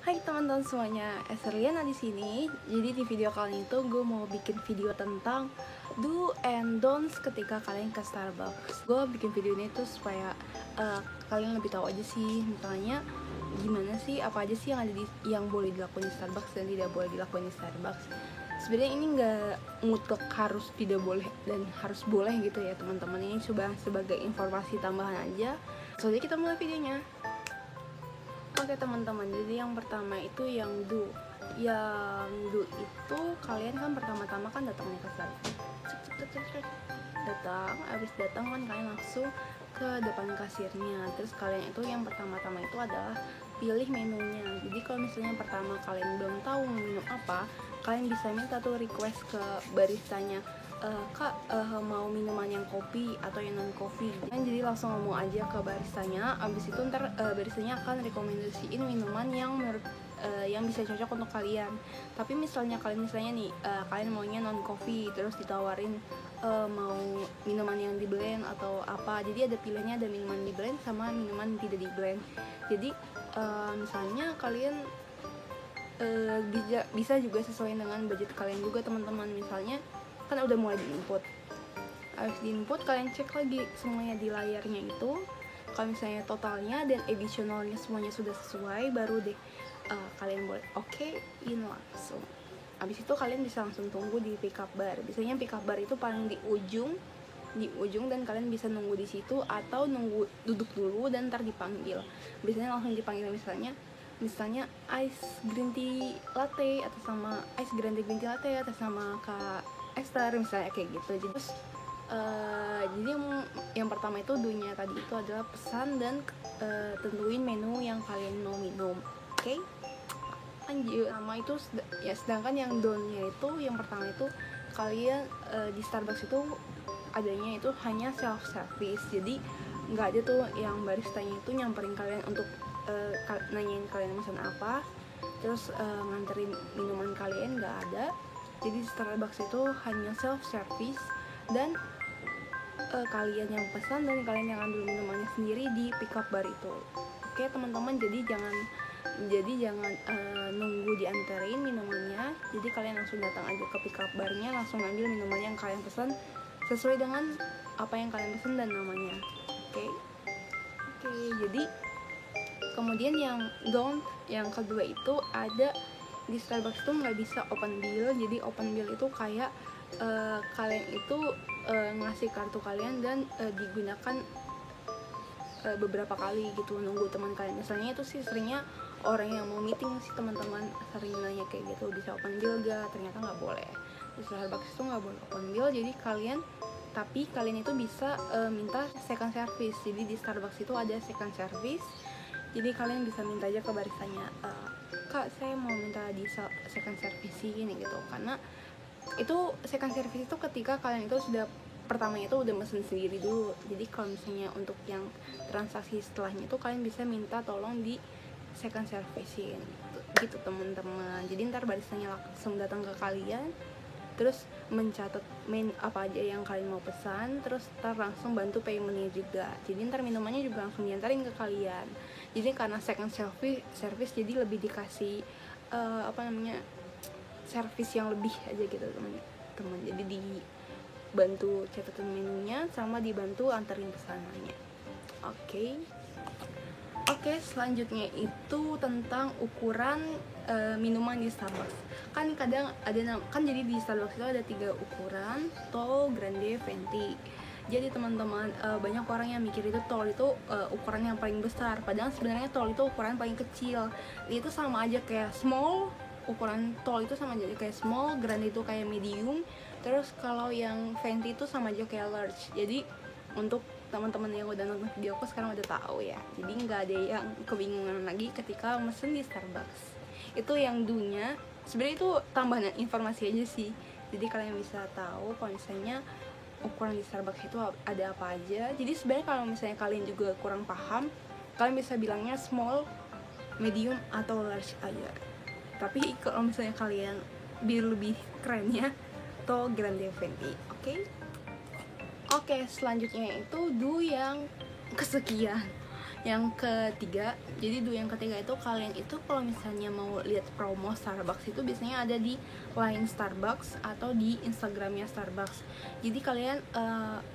Hai teman-teman semuanya, Eserliana di sini. Jadi di video kali ini tuh gue mau bikin video tentang do and don'ts ketika kalian ke Starbucks. Gue bikin video ini tuh supaya kalian lebih tahu aja sih, misalnya gimana sih, apa aja sih yang boleh dilakukan di Starbucks dan tidak boleh dilakukan di Starbucks. Sebenarnya ini nggak mutlak harus tidak boleh dan harus boleh gitu ya teman-teman. Ini coba sebagai informasi tambahan aja. Jadi kita mulai videonya. Oke teman-teman, jadi yang pertama itu yang do. Yang do itu kalian kan pertama-tama kan datang nih ke Starbucks. Abis datang kan kalian langsung ke depan kasirnya. Terus kalian itu yang pertama-tama itu adalah pilih menunya. Jadi kalau misalnya pertama kalian belum tahu mau minum apa, kalian bisa minta tuh request ke baristanya, Kak, mau minuman yang kopi atau yang non kopi. Jadi langsung ngomong aja ke baristanya. Abis itu ntar baristanya akan rekomendasiin minuman yang menurut yang bisa cocok untuk kalian. Tapi misalnya kalian nih kalian maunya non coffee, terus ditawarin mau minuman yang di blend atau apa. Jadi ada pilihannya, ada minuman di blend sama minuman tidak di blend. Jadi misalnya kalian bisa juga sesuai dengan budget kalian juga teman-teman. Misalnya kan udah mulai diinput, habis diinput kalian cek lagi semuanya di layarnya itu. Kalau misalnya totalnya dan additionalnya semuanya sudah sesuai, baru deh kalian boleh in langsung. Habis itu kalian bisa langsung tunggu di pick up bar. Biasanya pick up bar itu paling di ujung dan kalian bisa nunggu di situ atau nunggu duduk dulu dan ntar dipanggil. Biasanya langsung dipanggil, misalnya ice green tea latte atau sama ice green tea latte atau sama Kak Esther misalnya kayak gitu. Jadi yang pertama itu do-nya tadi itu adalah pesan dan tentuin menu yang kalian mau minum. Oke? Lanjut. Sama itu ya, sedangkan yang don't-nya itu yang pertama itu kalian di Starbucks itu adanya itu hanya self service. Jadi nggak ada tuh yang baristanya itu nyamperin kalian untuk nanyain kalian pesan apa, terus nganterin minuman kalian, nggak ada. Jadi Starbucks itu hanya self service dan kalian yang pesan dan kalian yang ambil minumannya sendiri di pick up bar itu. Oke teman-teman, jadi jangan nunggu dianterin minumannya. Jadi kalian langsung datang aja ke pick up barnya, langsung ambil minuman yang kalian pesan sesuai dengan apa yang kalian pesan dan namanya. Oke, jadi kemudian yang don't, yang kedua itu ada di Starbucks tuh nggak bisa open bill. Jadi open bill itu kayak kalian itu ngasih kartu kalian dan digunakan beberapa kali gitu, nunggu teman kalian. Misalnya itu sih seringnya orang yang mau meeting sih teman-teman sering nanya kayak gitu, bisa open bill gak? Ternyata nggak boleh. Di Starbucks itu nggak boleh open bill. Jadi kalian itu bisa minta second service. Jadi di Starbucks itu ada second service. Jadi kalian bisa minta aja ke baristanya, Kak saya mau minta di second service ini gitu. Karena itu second service itu ketika kalian itu sudah pertamanya itu udah mesen sendiri dulu. Jadi kalau misalnya untuk yang transaksi setelahnya itu kalian bisa minta tolong di second service gitu teman-teman. Jadi ntar baristanya langsung datang ke kalian, terus mencatat apa aja yang kalian mau pesan, terus ntar langsung bantu paymentnya juga. Jadi ntar minumannya juga langsung diantarin ke kalian. Jadi karena second service jadi lebih dikasih service yang lebih aja gitu teman-teman. Jadi dibantu catatan menunya sama dibantu anterin pesanannya. Oke, selanjutnya itu tentang ukuran minuman di Starbucks. Kan kadang ada jadi di Starbucks itu ada 3 ukuran, tall, grande, venti. Jadi teman-teman, banyak orang yang mikir itu tall itu ukuran yang paling besar, padahal sebenarnya tall itu ukuran paling kecil. Itu sama aja kayak small. Ukuran tall itu sama aja kayak small, grande itu kayak medium, terus kalau yang venti itu sama aja kayak large. Jadi untuk teman-teman yang udah nonton video aku sekarang udah tahu ya. Jadi nggak ada yang kebingungan lagi ketika mesen di Starbucks. Itu yang do-nya. Sebenarnya itu tambahan informasi aja sih. Jadi kalian bisa tahu kalau misalnya ukuran di Starbucks itu ada apa aja. Jadi sebenarnya kalau misalnya kalian juga kurang paham, kalian bisa bilangnya small, medium, atau large aja. Tapi kalau misalnya kalian biar lebih kerennya, tall, grande, venti. Oke, selanjutnya itu do yang kesekian. Yang ketiga, jadi yang ketiga itu kalian itu kalau misalnya mau lihat promo Starbucks itu biasanya ada di line Starbucks atau di Instagramnya Starbucks. Jadi kalian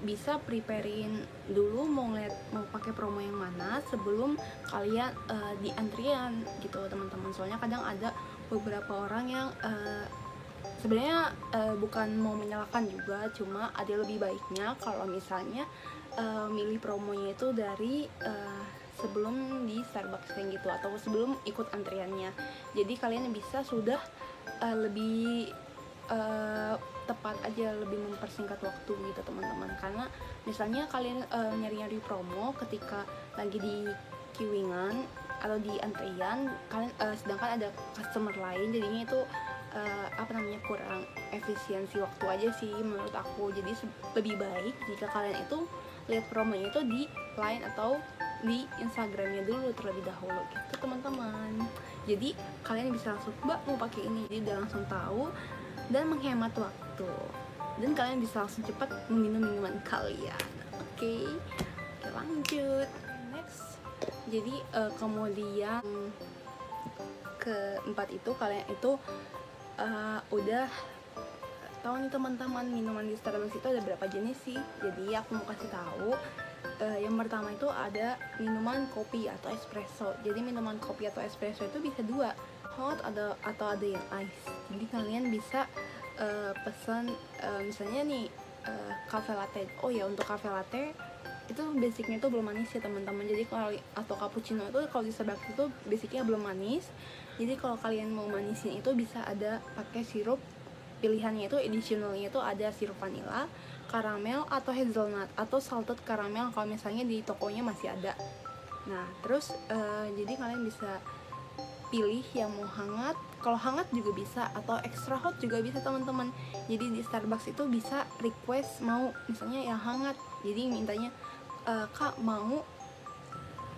bisa preparein dulu mau pakai promo yang mana sebelum kalian di antrian gitu teman-teman. Soalnya kadang ada beberapa orang yang sebenarnya bukan mau menyalahkan juga, cuma ada lebih baiknya kalau misalnya milih promonya itu dari sebelum di Starbucks kayak gitu atau sebelum ikut antriannya. Jadi kalian bisa sudah lebih tepat aja, lebih mempersingkat waktu gitu teman-teman. Karena misalnya kalian nyari-nyari promo ketika lagi di queuingan atau di antrian, kalian sedangkan ada customer lain, jadinya itu kurang efisiensi waktu aja sih menurut aku. Jadi lebih baik jika kalian itu lihat promonya itu di line atau di Instagramnya dulu terlebih dahulu gitu teman-teman. Jadi kalian bisa langsung mbak mau pakai ini, jadi udah langsung tahu dan menghemat waktu, dan kalian bisa langsung cepat meminum minuman kalian. Oke, lanjut next. Jadi kemudian keempat itu kalian itu udah tahu nih teman-teman, minuman di Starbucks itu ada berapa jenis sih. Jadi aku mau kasih tahu. Yang pertama itu ada minuman kopi atau espresso. Jadi minuman kopi atau espresso itu bisa dua, hot atau ada yang ice. Jadi kalian bisa pesan misalnya nih cafe latte. Oh ya, untuk cafe latte itu basicnya itu belum manis ya teman-teman. Jadi kalau atau cappuccino itu kalau di Starbucks itu basicnya belum manis. Jadi kalau kalian mau manisin itu bisa ada pakai sirup. Pilihannya itu additionalnya itu ada sirup vanilla, karamel atau hazelnut atau salted caramel kalau misalnya di tokonya masih ada. Nah terus jadi kalian bisa pilih yang mau hangat. Kalau hangat juga bisa atau extra hot juga bisa teman-teman. Jadi di Starbucks itu bisa request mau misalnya yang hangat. Jadi mintanya kak mau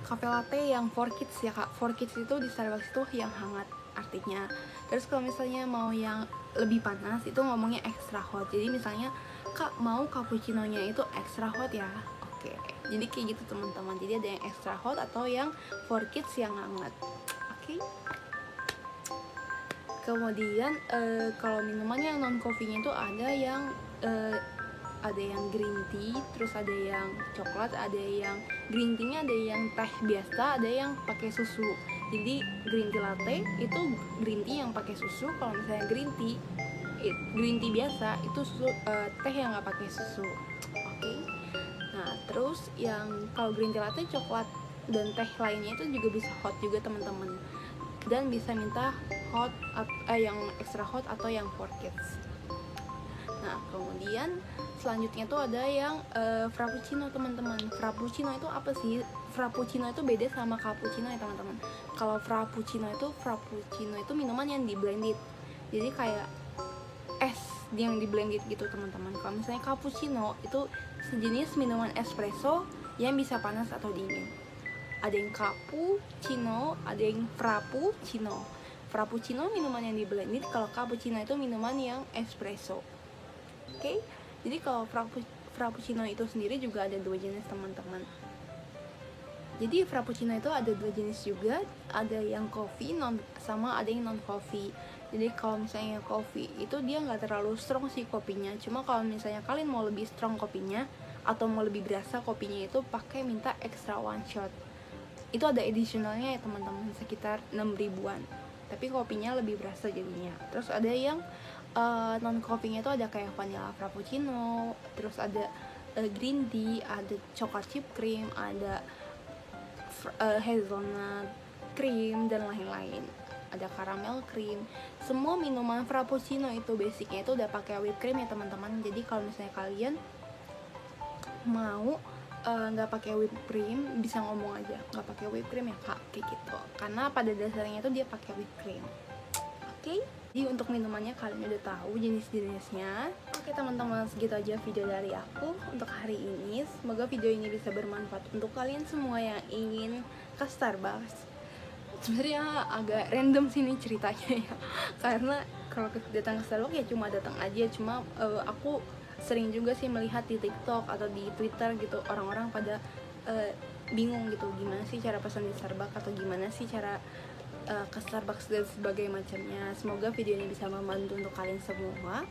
cafe latte yang for kids ya kak. For kids itu di Starbucks itu yang hangat artinya. Terus kalau misalnya mau yang lebih panas itu ngomongnya extra hot. Jadi misalnya kak mau cappuccino-nya itu extra hot ya. Oke. Jadi kayak gitu teman-teman. Jadi ada yang extra hot atau yang for kids yang hangat. Oke. Kemudian kalau minuman yang non coffee-nya itu ada yang green tea, terus ada yang coklat, ada yang green tea-nya ada yang teh biasa, ada yang pakai susu. Jadi green tea latte itu green tea yang pakai susu. Kalau misalnya green tea biasa itu susu, teh yang nggak pakai susu. Oke. Nah terus yang kalau green tea latte coklat dan teh lainnya itu juga bisa hot juga teman-teman, dan bisa minta hot yang extra hot atau yang for kids. Nah kemudian selanjutnya tuh ada yang frappuccino teman-teman. Frappuccino itu apa sih? Frappuccino itu beda sama cappuccino ya teman-teman. Kalau frappuccino itu minuman yang di blended. Jadi kayak es yang di blended gitu teman-teman. Kalau misalnya cappuccino itu sejenis minuman espresso yang bisa panas atau dingin. Ada yang cappuccino, ada yang frappuccino. Frappuccino minuman yang di blended, kalau cappuccino itu minuman yang espresso. Oke. Jadi kalau frappuccino itu sendiri juga ada dua jenis teman-teman. Jadi frappuccino itu ada dua jenis juga, ada yang coffee sama ada yang non coffee. Jadi kalau misalnya coffee itu dia nggak terlalu strong sih kopinya. Cuma kalau misalnya kalian mau lebih strong kopinya atau mau lebih berasa kopinya itu pakai minta extra one shot. Itu ada additionalnya ya teman-teman, sekitar 6 ribuan. Tapi kopinya lebih berasa jadinya. Terus ada yang non coffee-nya itu ada kayak vanilla frappuccino, terus ada green tea, ada coklat chip cream, ada hazelnut cream dan lain-lain, ada caramel cream. Semua minuman frappuccino itu basicnya itu udah pakai whipped cream ya teman-teman. Jadi kalau misalnya kalian mau nggak pakai whipped cream bisa ngomong aja nggak pakai whipped cream ya kak, kayak gitu, karena pada dasarnya itu dia pakai whipped cream. Oke. Jadi untuk minumannya kalian udah tahu jenis-jenisnya. Oke teman-teman, segitu aja video dari aku untuk hari ini. Semoga video ini bisa bermanfaat untuk kalian semua yang ingin ke Starbucks. Sebenarnya agak random sini ceritanya ya, karena kalau datang ke Starbucks ya cuma datang aja. Cuma aku sering juga sih melihat di TikTok atau di Twitter gitu orang-orang pada bingung gitu gimana sih cara pesan di Starbucks atau gimana sih cara ke Starbucks dan sebagainya macamnya. Semoga video ini bisa membantu untuk kalian semua.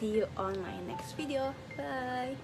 See you on my next video. Bye.